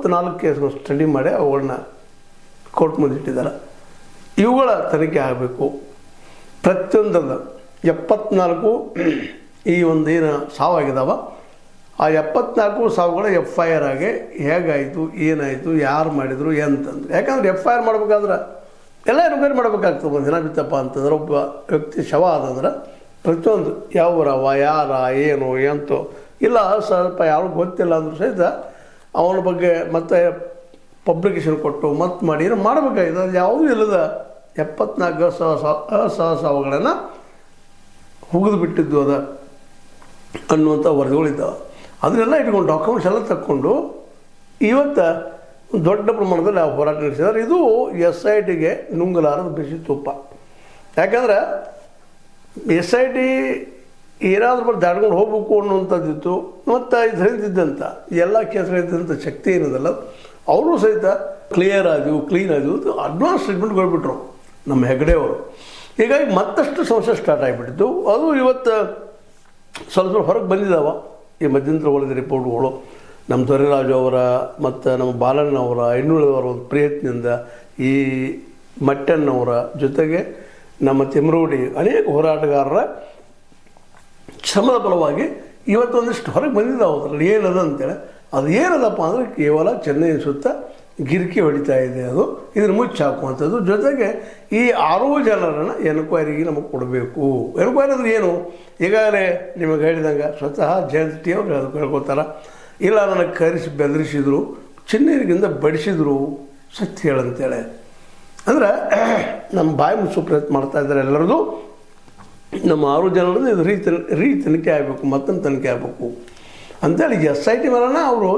74 ಕೇಸ್ಗಳು ಸ್ಟಡಿ ಮಾಡಿ ಅವುಗಳನ್ನ ಕೋರ್ಟ್ ಮುಂದೆ ಇಟ್ಟಿದ್ದಾರೆ. ಇವುಗಳ ತನಿಖೆ ಆಗಬೇಕು. ಪ್ರತಿಯೊಂದರದ್ದು 74 ಈ ಒಂದು ಏನು ಸಾವಾಗಿದ್ದಾವ, ಆ 74 ಸಾವುಗಳ FIR ಆಗಿ ಹೇಗಾಯಿತು, ಏನಾಯಿತು, ಯಾರು ಮಾಡಿದರು ಅಂತಂದ್ರೆ. ಯಾಕಂದ್ರೆ FIR ಮಾಡ್ಬೇಕಾದ್ರೆ ಎಲ್ಲ ಎನ್ಕ್ವೈರಿ ಮಾಡ್ಬೇಕಾಗ್ತದೆ. ಒಂದು ದಿನ ಬಿತ್ತಪ್ಪ ಅಂತಂದ್ರೆ ಒಬ್ಬ ವ್ಯಕ್ತಿ ಶವ ಆದಂದ್ರೆ ಪ್ರತಿಯೊಂದು ಯಾವರವ, ಯಾರ, ಏನು ಎಂತೋ ಇಲ್ಲ ಸ್ವಲ್ಪ ಯಾರು ಗೊತ್ತಿಲ್ಲ ಅಂದರೂ ಸಹಿತ ಅವನ ಬಗ್ಗೆ ಮತ್ತೆ ಪಬ್ಲಿಕೇಶನ್ ಕೊಟ್ಟು ಮತ್ತೆ ಮಾಡಿ ಏನೋ ಮಾಡಬೇಕಾಗಿದೆ. ಅದು ಯಾವುದೂ ಇಲ್ಲದ 74 ಸಾವುಗಳನ್ನು ಹುಗಿದು ಬಿಟ್ಟಿದ್ದು ಅದ ಅನ್ನುವಂಥ ವರದಿಗಳಿದ್ದಾವೆ. ಅದನ್ನೆಲ್ಲ ಇಟ್ಕೊಂಡು ಡಾಕ್ಯುಮೆಂಟ್ಸ್ ಎಲ್ಲ ತಕ್ಕೊಂಡು ಇವತ್ತು ದೊಡ್ಡ ಪ್ರಮಾಣದಲ್ಲಿ ಆ ಹೋರಾಟ ನಡೆಸಿದ್ದಾರೆ. ಇದು SITಗೆ ನುಂಗಲಾರದ ಬಿಸಿ ತುಪ್ಪ. ಯಾಕಂದ್ರೆ SIT ಏನಾದ್ರೂ ಬರ್ ದಾಟ್ಕೊಂಡು ಹೋಗ್ಬೇಕು ಅನ್ನುವಂಥದ್ದಿತ್ತು. ಮತ್ತು ಇದು ಹೇಳಿದ್ದಂಥ ಎಲ್ಲ ಕೇಸ್ಗಳಿದ್ದಂಥ ಶಕ್ತಿ ಏನಿದಲ್ಲ ಅವರು ಸಹಿತ ಕ್ಲಿಯರ್ ಆದವು, ಕ್ಲೀನ್ ಆದವು, ಅಡ್ವಾನ್ಸ್ ಟ್ರೀಟ್ಮೆಂಟ್ ಕೊಟ್ಬಿಟ್ರು ನಮ್ಮ ಹೆಗ್ಡೆಯವರು. ಹೀಗಾಗಿ ಮತ್ತಷ್ಟು ಸಮಸ್ಯೆ ಸ್ಟಾರ್ಟ್ ಆಗಿಬಿಟ್ಟಿತ್ತು. ಅದು ಇವತ್ತು ಸ್ವಲ್ಪ ಹೊರಗೆ ಬಂದಿದ್ದಾವೆ ಈ ಮಧ್ಯಂತರ ವರದಿ ರಿಪೋರ್ಟ್ಗಳು. ನಮ್ಮ ದೊರೆರಾಜು ಅವರ ಮತ್ತು ನಮ್ಮ ಬಾಲಣ್ಣವರ, ಇನ್ನುಳಿದವರ ಒಂದು ಪ್ರಯತ್ನದಿಂದ, ಈ ಮಟ್ಟಣ್ಣವರ ಜೊತೆಗೆ ನಮ್ಮ ತಿಮ್ರೋಡಿ ಅನೇಕ ಹೋರಾಟಗಾರರ ಶ್ರಮದ ಫಲವಾಗಿ ಇವತ್ತೊಂದಿಷ್ಟು ಹೊರಗೆ ಬಂದಿದ್ದಾವೆ. ಅದರಲ್ಲಿ ಏನದ ಅಂತೇಳಿ ಅದು ಏನದಪ್ಪ ಅಂದರೆ ಕೇವಲ ಚೆನ್ನೈ ಸುತ್ತ ಗಿರಿಕಿ ಹೊಡಿತಾ ಇದೆ. ಅದು ಇದನ್ನು ಮುಚ್ಚಿ ಹಾಕುವಂಥದ್ದು. ಜೊತೆಗೆ ಈ 6 ಜನರನ್ನು ಎನ್ಕ್ವೈರಿಗೆ ನಮಗೆ ಕೊಡಬೇಕು. ಎನ್ಕ್ವೈರಿ ಅಂದ್ರೆ ಏನು? ಈಗಾಗಲೇ ನಿಮಗೆ ಹೇಳಿದಂಗೆ ಸ್ವತಃ ಜಯಂತಿ ಅವರು ಹೇಳ್ಕೊತಾರೆ, ಇಲ್ಲ ನನಗೆ ಕರೆಸಿ ಬೆದರಿಸಿದ್ರು, ಚಿನ್ನೀರಿಗಿಂದ ಬಡಿಸಿದ್ರು, ಸತ್ಯ ಹೇಳಂತೇಳಿ. ಅಂದರೆ ನಮ್ಮ ಬಾಯಿ ಮುಚ್ಚು ಪ್ರಯತ್ನ ಮಾಡ್ತಾಯಿದ್ದಾರೆ ಎಲ್ಲರದು. ನಮ್ಮ 6 ಜನರದ್ದು ಇದು ತನಿಖೆ ಆಗಬೇಕು, ಮತ್ತೊಂದು ತನಿಖೆ ಆಗಬೇಕು ಅಂತೇಳಿ SIT ಮೇಲನ ಅವರು